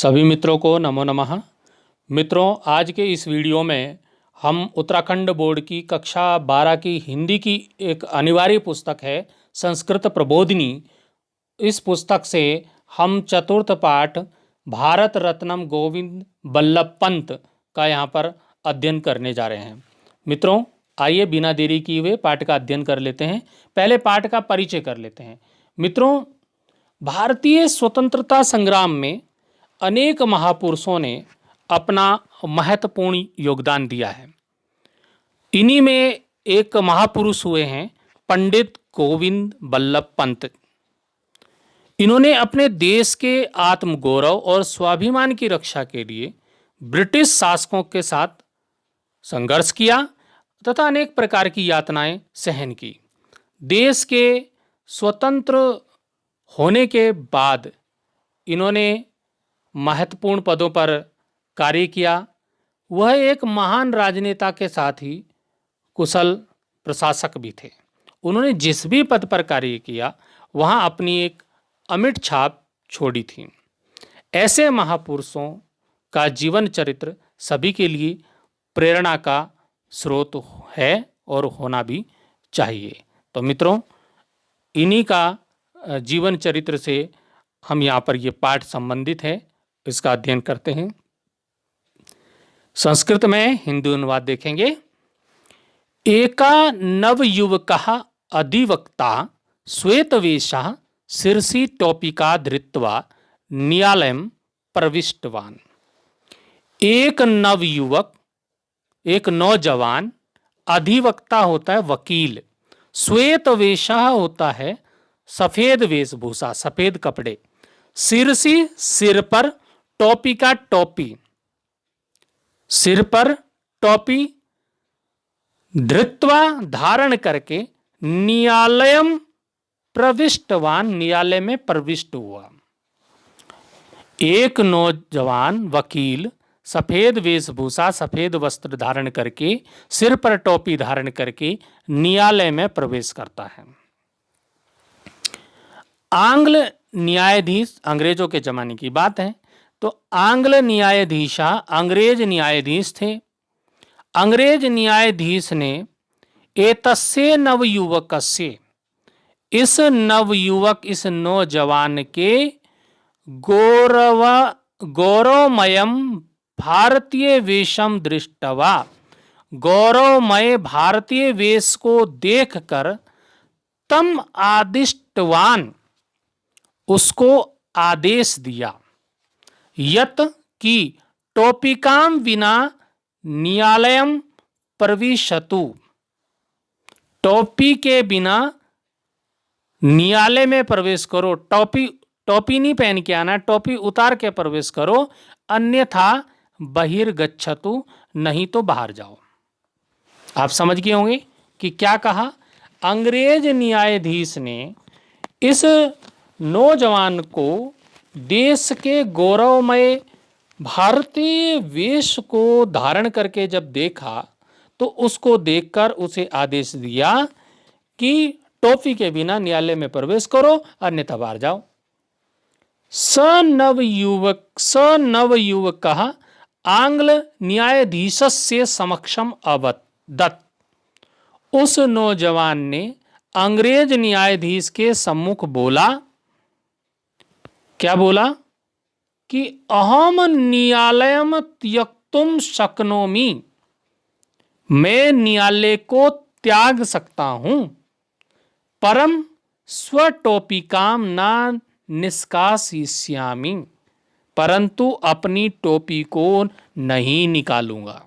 सभी मित्रों को नमो नमः। मित्रों, आज के इस वीडियो में हम उत्तराखंड बोर्ड की कक्षा 12 की हिंदी की एक अनिवार्य पुस्तक है संस्कृत प्रबोधिनी। इस पुस्तक से हम चतुर्थ पाठ भारत रत्नम गोविंद बल्लभ पंत का यहाँ पर अध्ययन करने जा रहे हैं। मित्रों, आइए बिना देरी किए हुए पाठ का अध्ययन कर लेते हैं। पहले पाठ का परिचय कर लेते हैं। मित्रों, भारतीय स्वतंत्रता संग्राम में अनेक महापुरुषों ने अपना महत्वपूर्ण योगदान दिया है। इन्हीं में एक महापुरुष हुए हैं पंडित गोविंद बल्लभ पंत। इन्होंने अपने देश के आत्मगौरव और स्वाभिमान की रक्षा के लिए ब्रिटिश शासकों के साथ संघर्ष किया तथा अनेक प्रकार की यातनाएं सहन की। देश के स्वतंत्र होने के बाद इन्होंने महत्वपूर्ण पदों पर कार्य किया। वह एक महान राजनेता के साथ ही कुशल प्रशासक भी थे। उन्होंने जिस भी पद पर कार्य किया वहाँ अपनी एक अमिट छाप छोड़ी थी। ऐसे महापुरुषों का जीवन चरित्र सभी के लिए प्रेरणा का स्रोत है और होना भी चाहिए। तो मित्रों, इन्हीं का जीवन चरित्र से हम यहाँ पर ये पाठ संबंधित है, इसका अध्ययन करते हैं। संस्कृत में हिंदी अनुवाद देखेंगे। एका नवयुवकः अधिवक्ता श्वेतवेषः शिरसि टोपिका धृत्वा न्यायालयं प्रविष्टवान्। एक नवयुवक, एक नौजवान, अधिवक्ता होता है वकील, श्वेतवेषः होता है सफेद वेशभूषा, सफेद कपड़े, शिरसी सिर पर, टोपिका टोपी, सिर पर टोपी, धृत्वा धारण करके, न्यायालयम प्रविष्टवान, न्यायालय में प्रविष्ट हुआ। एक नौजवान वकील सफेद वेशभूषा, सफेद वस्त्र धारण करके, सिर पर टोपी धारण करके न्यायालय में प्रवेश करता है। आंग्ल न्यायाधीश, अंग्रेजों के जमाने की बात है, तो आंग्ल न्यायाधीशा, अंग्रेज न्यायाधीश थे। अंग्रेज न्यायाधीश ने एतस्य नवयुवकस्य, इस नवयुवक, इस नौजवान के गौरवमयम भारतीय वेशम दृष्टवा, गौरवमय भारतीय वेश को देखकर, तम आदिष्टवान, उसको आदेश दिया, यत कि टोपिकाम विना न्यायालयम प्रविशतु, टोपी के बिना न्यायालय में प्रवेश करो। टोपी नहीं पहन के आना, टोपी उतार के प्रवेश करो, अन्यथा बहिर्गच्छतु, नहीं तो बाहर जाओ। आप समझ गए होंगे कि क्या कहा। अंग्रेज न्यायाधीश ने इस नौजवान को देश के गौरवमय भारतीय वेश को धारण करके जब देखा तो उसको देखकर उसे आदेश दिया कि टोपी के बिना न्यायालय में प्रवेश करो, अन्यथा बाहर जाओ। स नवयुवकः आंग्ल न्यायाधीशस्य समक्षम अवदत्, उस नौजवान ने अंग्रेज न्यायाधीश के सम्मुख बोला। क्या बोला कि अहम न्यायालयम त्यक्तुम शक्नोमि, मैं न्यायालय को त्याग सकता हूं, परम स्वटोपिकाम न निष्कासयिष्यामि, परंतु अपनी टोपी को नहीं निकालूंगा।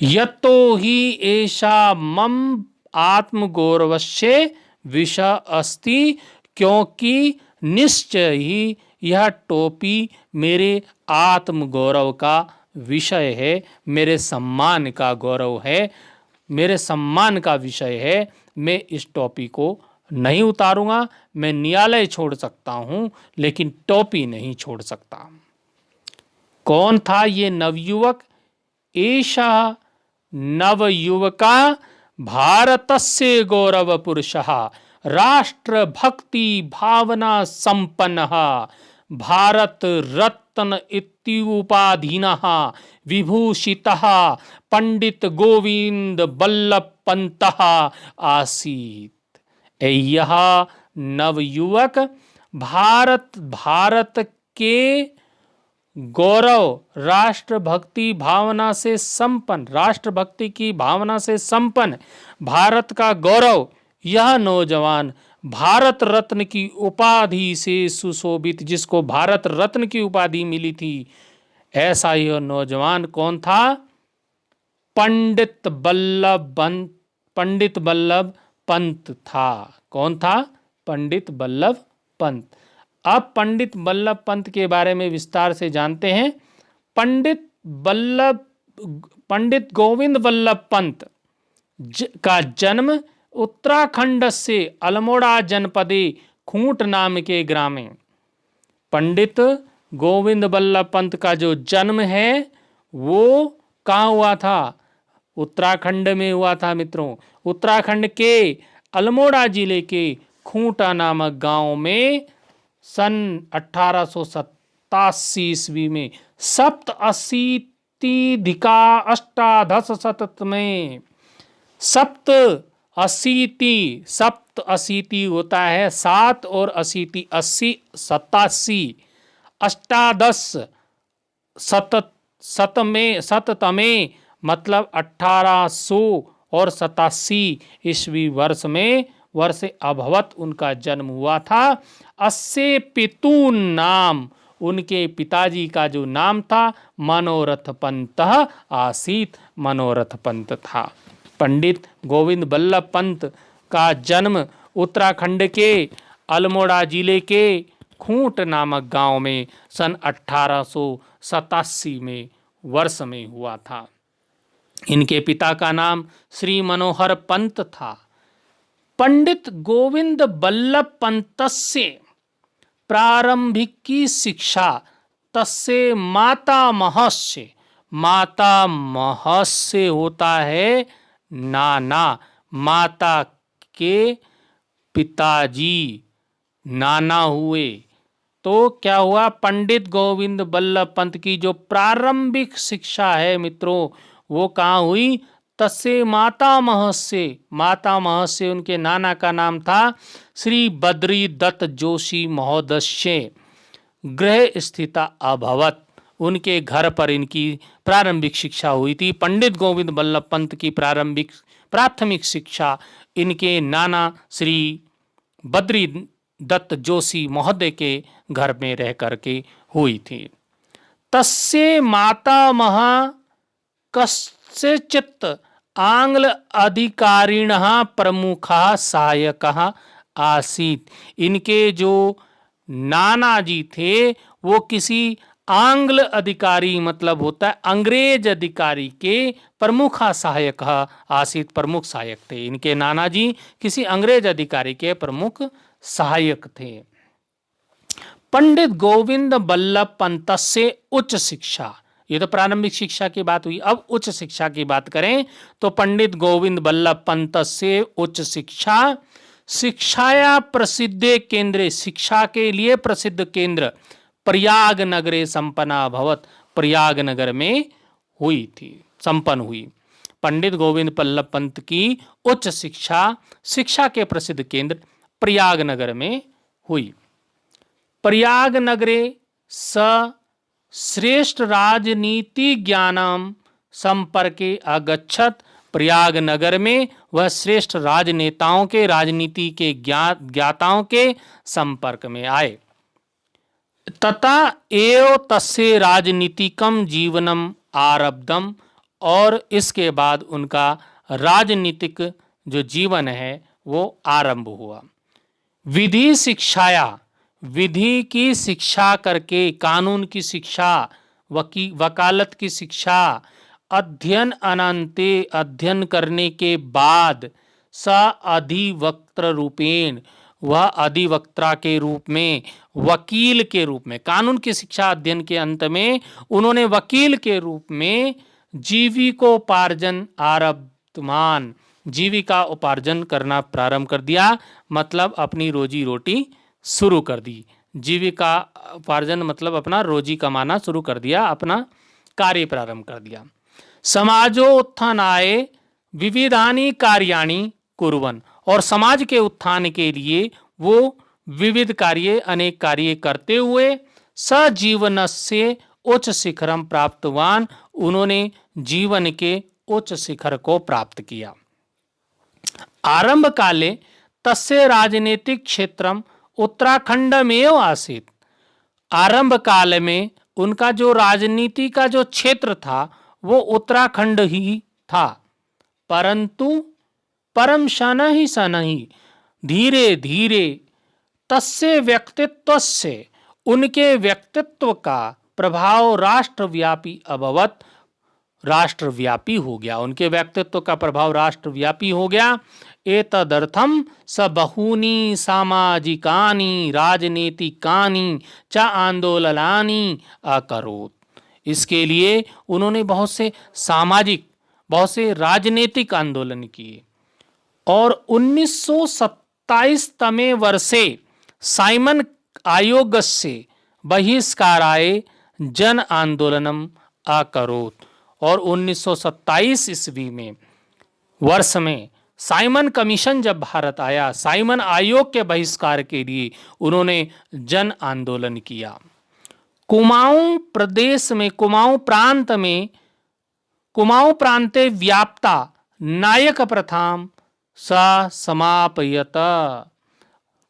यतो हि एषा मम आत्मगौरवस्य विषय अस्ति, क्योंकि निश्चय ही यह टोपी मेरे आत्मगौरव का विषय है, मेरे सम्मान का गौरव है, मेरे सम्मान का विषय है। मैं इस टोपी को नहीं उतारूंगा। मैं न्यायालय छोड़ सकता हूं लेकिन टोपी नहीं छोड़ सकता। कौन था ये नवयुवक? एषा नवयुवका भारतस्य गौरव पुरुषः, राष्ट्रभक्ति भावना संपन्नः, भारत रत्न इत्युपाधीनः विभूषितः पंडित गोविंद बल्लभ पंतः आसीत्। यह नवयुवक भारत के गौरव, राष्ट्रभक्ति की भावना से संपन्न भारत का गौरव, यह नौजवान भारत रत्न की उपाधि से सुशोभित, जिसको भारत रत्न की उपाधि मिली थी, ऐसा यह नौजवान कौन था? पंडित बल्लभ पंत था। कौन था? पंडित बल्लभ पंत। अब पंडित बल्लभ पंत के बारे में विस्तार से जानते हैं। पंडित गोविंद बल्लभ पंत का जन्म उत्तराखंड से अल्मोड़ा जनपदे खूंट नाम के ग्राम में। पंडित गोविंद बल्लभ पंत का जो जन्म है वो कहाँ हुआ था? उत्तराखंड में हुआ था मित्रों। उत्तराखंड के अल्मोड़ा जिले के खूंटा नामक गांव में सन 1887 ईस्वी में सप्त अशीति होता है 7 और 80, 80 87, अष्टादश शततमे मतलब 1887 ईस्वी वर्ष में वर्ष अभवत उनका जन्म हुआ था। अस्य पितु नाम, उनके पिताजी का जो नाम था मनोरथ पंत आसीत, मनोरथ पंत था। पंडित गोविंद बल्लभ पंत का जन्म उत्तराखंड के अल्मोड़ा जिले के खूंट नामक गांव में सन 1887 में वर्ष में हुआ था। इनके पिता का नाम श्री मनोहर पंत था। पंडित गोविंद बल्लभ पंतस्य प्रारंभिक की शिक्षा तस्य मातामहस्य, मातामहस्य होता है नाना, माता के पिताजी नाना हुए। तो क्या हुआ? पंडित गोविंद बल्लभ पंत की जो प्रारंभिक शिक्षा है मित्रों वो कहाँ हुई? तस्य मातामहस्य, मातामहस्य उनके नाना का नाम था श्री बद्री दत्त जोशी महोदय गृह स्थिता अभवत, उनके घर पर इनकी प्रारंभिक शिक्षा हुई थी। पंडित गोविंद बल्लभ पंत की प्राथमिक शिक्षा इनके नाना श्री बद्री दत्त जोशी महोदय के घर में रह करके हुई थी। तस्य मातामह कस्यचित् आंग्ल अधिकारिणः प्रमुखः सहायकः आसीत्। इनके जो नाना जी थे वो किसी आंग्ल अधिकारी मतलब होता है अंग्रेज अधिकारी के प्रमुख सहायक आसीत, प्रमुख सहायक थे। इनके नाना जी किसी अंग्रेज अधिकारी के प्रमुख सहायक थे। पंडित गोविंद बल्लभ पंत से उच्च शिक्षा, ये तो प्रारंभिक शिक्षा की बात हुई। अब उच्च शिक्षा की बात करें तो पंडित गोविंद बल्लभ पंत से उच्च शिक्षा शिक्षाया प्रसिद्ध केंद्र, शिक्षा के लिए प्रसिद्ध केंद्र प्रयाग नगरे संपन्ना भवत, प्रयाग नगर में हुई थी, संपन्न हुई। पंडित गोविंद बल्लभ पंत की उच्च शिक्षा के प्रसिद्ध केंद्र प्रयाग नगर में हुई। प्रयाग नगरे स श्रेष्ठ राजनीति ज्ञानम संपर्के अगच्छत, प्रयाग नगर में वह श्रेष्ठ राजनेताओं के, राजनीति के ज्ञाताओं के संपर्क में आए। तथा एव तस्य राजनीतिकम जीवनम आरब्धम, और इसके बाद उनका राजनीतिक जो जीवन है वो आरंभ हुआ। विधि शिक्षाया, विधि की शिक्षा करके, कानून की शिक्षा, वकालत की शिक्षा, अध्ययन अनंते, अध्ययन करने के बाद स अधिवक्त्र रूपेण, वह अधिवक्ता के रूप में, वकील के रूप में, कानून की शिक्षा अध्ययन के अंत में उन्होंने वकील के रूप में जीविकोपार्जन आरब्धमान, जीविका उपार्जन करना प्रारंभ कर दिया, मतलब अपनी रोजी रोटी शुरू कर दी, जीविका उपार्जन मतलब अपना रोजी कमाना शुरू कर दिया, अपना कार्य प्रारंभ कर दिया। समाजो उत्थानाय विविधानि कार्याणि कुर्वन्, और समाज के उत्थान के लिए वो विविध कार्य, अनेक कार्य करते हुए सजीवनस्य उच्च शिखरम प्राप्तवान, उन्होंने जीवन के उच्च शिखर को प्राप्त किया। आरंभ काले तस्य राजनीतिक क्षेत्रम उत्तराखंडमेव आसीत्। आरंभ काल में उनका जो राजनीति का जो क्षेत्र था वो उत्तराखंड ही था, परंतु परम शनैः धीरे धीरे तस्य व्यक्तित्वस्य, उनके व्यक्तित्व का प्रभाव राष्ट्रव्यापी अभवत, राष्ट्रव्यापी हो गया, उनके व्यक्तित्व का प्रभाव राष्ट्रव्यापी हो गया। एतदर्थम स बहूनि सामाजिकानि राजनीतिकानि च आंदोलनानि अकरोत्। इसके लिए उन्होंने बहुत से सामाजिक, बहुत से राजनीतिक आंदोलन किए, और 1927 तमे वर्षे साइमन आयोगस्य बहिष्काराय जन आंदोलनम अकरोत्। और 1927 ईस्वी में वर्ष में साइमन कमीशन जब भारत आया, साइमन आयोग के बहिष्कार के लिए उन्होंने जन आंदोलन किया। कुमाऊं प्रदेश में, कुमाऊं प्रांत में, कुमाऊं प्रांते व्याप्ता नायक प्रथाम स समापयत।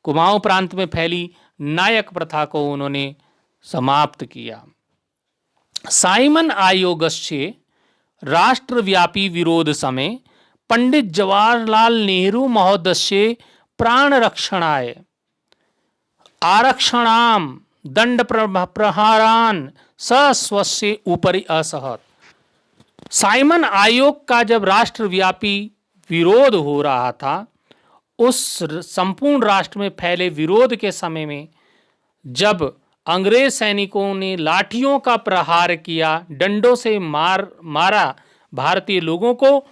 कुमाऊं प्रांत में फैली नायक प्रथा को उन्होंने समाप्त किया। साइमन आयोगस्य राष्ट्रव्यापी विरोध समय पंडित जवाहरलाल नेहरू महोदय प्राण रक्षणाय आरक्षणाम दंड प्रहारान स स्वस्य ऊपरि असहत। साइमन आयोग का जब राष्ट्रव्यापी विरोध हो रहा था, उस संपूर्ण राष्ट्र में फैले विरोध के समय में जब अंग्रेज सैनिकों ने लाठियों का प्रहार किया, डंडों से मारा भारतीय लोगों को,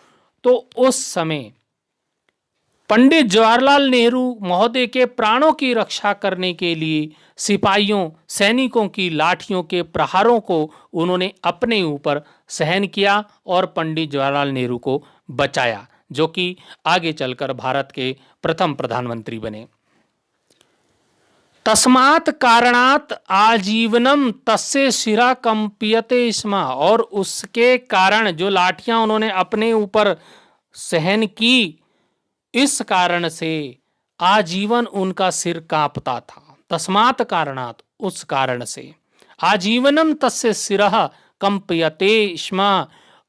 तो उस समय पंडित जवाहरलाल नेहरू महोदय के प्राणों की रक्षा करने के लिए सिपाहियों, सैनिकों की लाठियों के प्रहारों को उन्होंने अपने ऊपर सहन किया और पंडित जवाहरलाल नेहरू को बचाया, जो कि आगे चलकर भारत के प्रथम प्रधानमंत्री बने। तस्मात् कारणात् आजीवनम तस्य शिरा कंपियते स्म, और उसके कारण जो लाठियां उन्होंने अपने ऊपर सहन की, इस कारण से आजीवन उनका सिर कांपता था। तस्मात् कारणात्, उस कारण से, आजीवनम तस्य शिरः कंपयते स्म,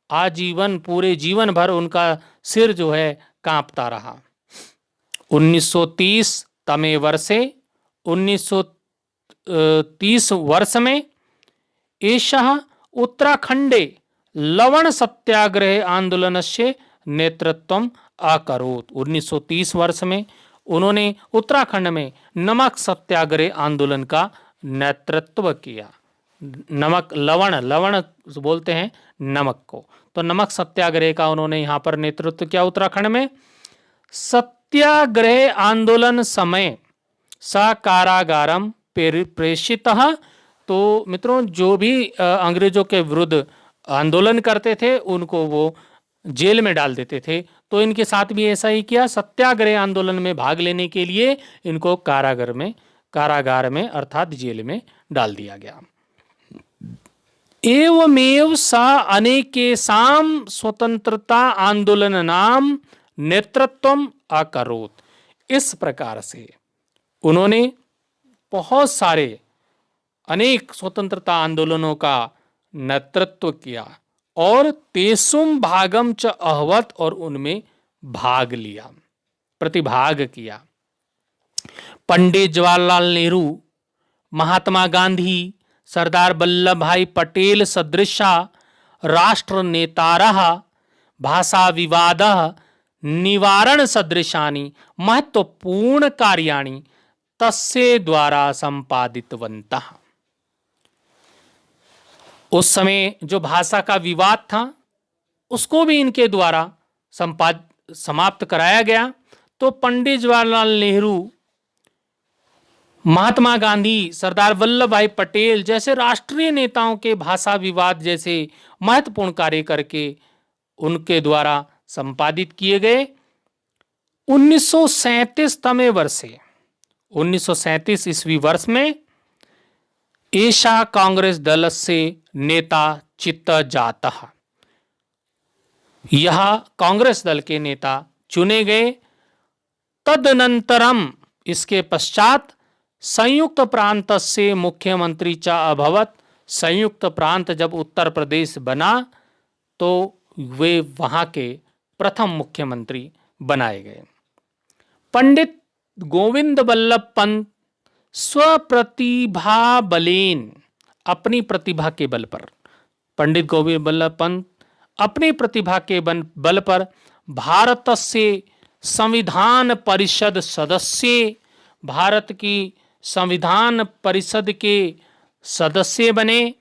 आजीवन, पूरे जीवन भर उनका सिर जो है कांपता रहा। 1930 तमे वर्षे, 1930 वर्ष में एषः उत्तराखंडे लवण सत्याग्रह आंदोलनस्य नेतृत्वम अकरोत्। 1930 वर्ष में उन्होंने उत्तराखंड में नमक सत्याग्रह आंदोलन का नेतृत्व किया। नमक, लवण बोलते हैं नमक को, तो नमक सत्याग्रह का उन्होंने यहाँ पर नेतृत्व किया उत्तराखंड में। सत्याग्रह आंदोलन समय स कारागारम प्रेषितः। तो मित्रों, जो भी अंग्रेजों के विरुद्ध आंदोलन करते थे उनको वो जेल में डाल देते थे, तो इनके साथ भी ऐसा ही किया। सत्याग्रह आंदोलन में भाग लेने के लिए इनको कारागार में अर्थात जेल में डाल दिया गया। एवमेव सा अनेकेषां स्वतंत्रता आंदोलनानां नेतृत्वम अकरोत्। इस प्रकार से उन्होंने बहुत सारे अनेक स्वतंत्रता आंदोलनों का नेतृत्व किया और तेसुम भागम च अहवत, और उनमें भाग लिया, प्रतिभाग किया। पंडित जवाहरलाल नेहरू, महात्मा गांधी, सरदार वल्लभ भाई पटेल सदृशा राष्ट्र नेतारः भाषा विवाद निवारण सदृशानि महत्वपूर्ण कार्याणि तस्य द्वारा संपादितवन्तः। उस समय जो भाषा का विवाद था उसको भी इनके द्वारा समाप्त कराया गया। तो पंडित जवाहरलाल नेहरू महात्मा गांधी, सरदार वल्लभ भाई पटेल जैसे राष्ट्रीय नेताओं के भाषा विवाद जैसे महत्वपूर्ण कार्य करके उनके द्वारा संपादित किए गए। 1937 वर्षे 1937 ईस्वी वर्ष में एषा कांग्रेस दलस्य नेता चित्त जातः, यह कांग्रेस दल के नेता चुने गए। तदनंतरम, इसके पश्चात संयुक्त प्रांत से मुख्यमंत्री च अभवत, संयुक्त प्रांत जब उत्तर प्रदेश बना तो वे वहां के प्रथम मुख्यमंत्री बनाए गए। पंडित गोविंद बल्लभ पंत स्वप्रतिभा बलेन, अपनी प्रतिभा के बल पर, पंडित गोविंद बल्लभ पंत अपनी प्रतिभा के बल पर भारत से संविधान परिषद सदस्य, भारत की संविधान परिषद के सदस्य बने,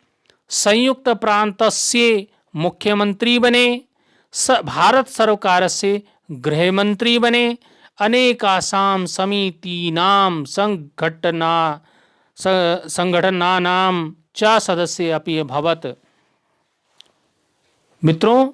संयुक्त प्रांत से मुख्यमंत्री बने, भारत सरकार से गृह मंत्री बने, अनेकासां समितीनां संघटनानां च सदस्य अपि अभवत्। मित्रों,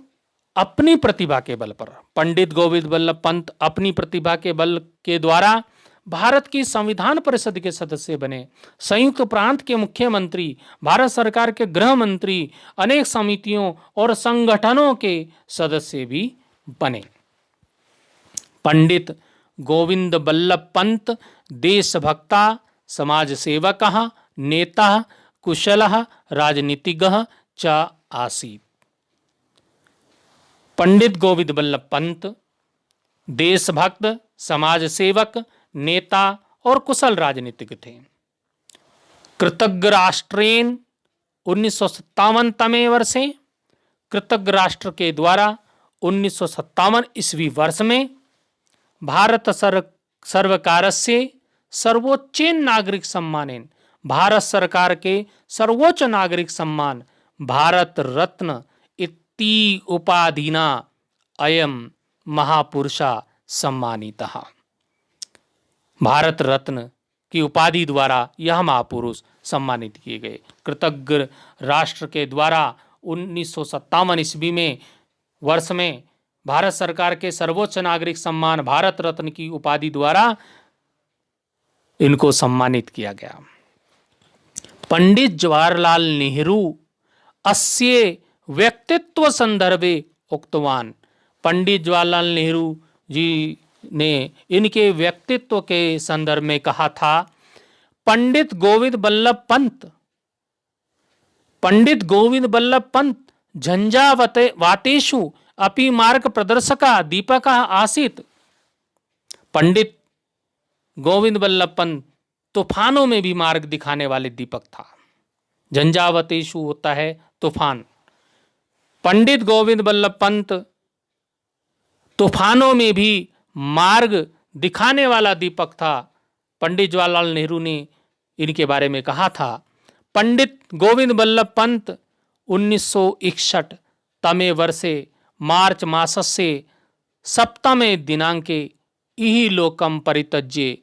अपनी प्रतिभा के बल पर पंडित गोविंद बल्लभ पंत अपनी प्रतिभा के बल के द्वारा भारत की संविधान परिषद के सदस्य बने, संयुक्त प्रांत के मुख्यमंत्री, भारत सरकार के गृह मंत्री, अनेक समितियों और संगठनों के सदस्य भी बने। पंडित गोविंद बल्लभ पंत देशभक्ता, समाज सेवकः, नेता, कुशलः राजनीतिज्ञः च आसीत्। पंडित गोविंद बल्लभ पंत देशभक्त, समाज सेवक, नेता और कुशल राजनीतिज्ञ थे। कृतज्ञ राष्ट्रेन 1957 तमे वर्षे, कृतज्ञ राष्ट्र के द्वारा 1957 ईस्वी वर्ष में भारत सर्वकारस्य सर्वोच्चेन नागरिक सम्मानेन, भारत सरकार के सर्वोच्च नागरिक सम्मान भारत रत्न इति उपाधिना अयम महापुरुषा सम्मानितः, भारत रत्न की उपाधि द्वारा यह महापुरुष सम्मानित किए गए। कृतज्ञ राष्ट्र के द्वारा 1957 ईस्वी में वर्ष में भारत सरकार के सर्वोच्च नागरिक सम्मान भारत रत्न की उपाधि द्वारा इनको सम्मानित किया गया। पंडित जवाहरलाल नेहरू अस्य व्यक्तित्व संदर्भे उक्तवान, पंडित जवाहरलाल नेहरू जी ने इनके व्यक्तित्व के संदर्भ में कहा था, पंडित गोविंद बल्लभ पंत झंझावातेषु अपि मार्ग प्रदर्शका दीपक आसीत। पंडित गोविंद बल्लभ पंत तूफानों में भी मार्ग दिखाने वाले दीपक था। झंझावातेषु होता है तूफान। पंडित गोविंद बल्लभ पंत तूफानों में भी मार्ग दिखाने वाला दीपक था। पंडित जवाहरलाल नेहरू ने इनके बारे में कहा था। पंडित गोविंद बल्लभ पंत 1961 तमे वर्षे मार्च मासस्य सप्तमे दिनांके इहि लोकम परित्यज्य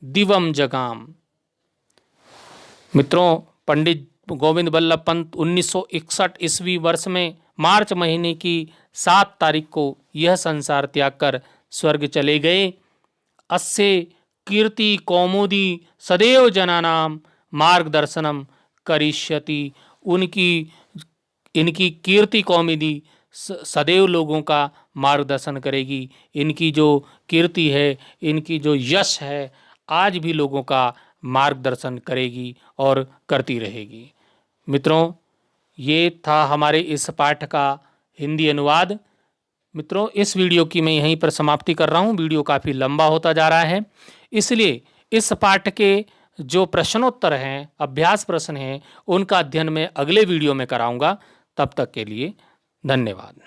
दिवम जगाम। मित्रों, पंडित गोविंद बल्लभ पंत 1961 ईस्वी वर्ष में मार्च महीने की 7 तारीख को यह संसार त्याग कर स्वर्ग चले गए। अस्य कीर्ति कौमुदी सदैव जनानां मार्गदर्शनम करिष्यति। इनकी कीर्ति कौमुदी सदैव लोगों का मार्गदर्शन करेगी। इनकी जो कीर्ति है, इनकी जो यश है, आज भी लोगों का मार्गदर्शन करेगी और करती रहेगी। मित्रों, ये था हमारे इस पाठ का हिंदी अनुवाद। मित्रों, इस वीडियो की मैं यहीं पर समाप्ति कर रहा हूँ। वीडियो काफ़ी लंबा होता जा रहा है, इसलिए इस पाठ के जो प्रश्नोत्तर हैं, अभ्यास प्रश्न हैं, उनका अध्ययन मैं अगले वीडियो में कराऊंगा। तब तक के लिए धन्यवाद।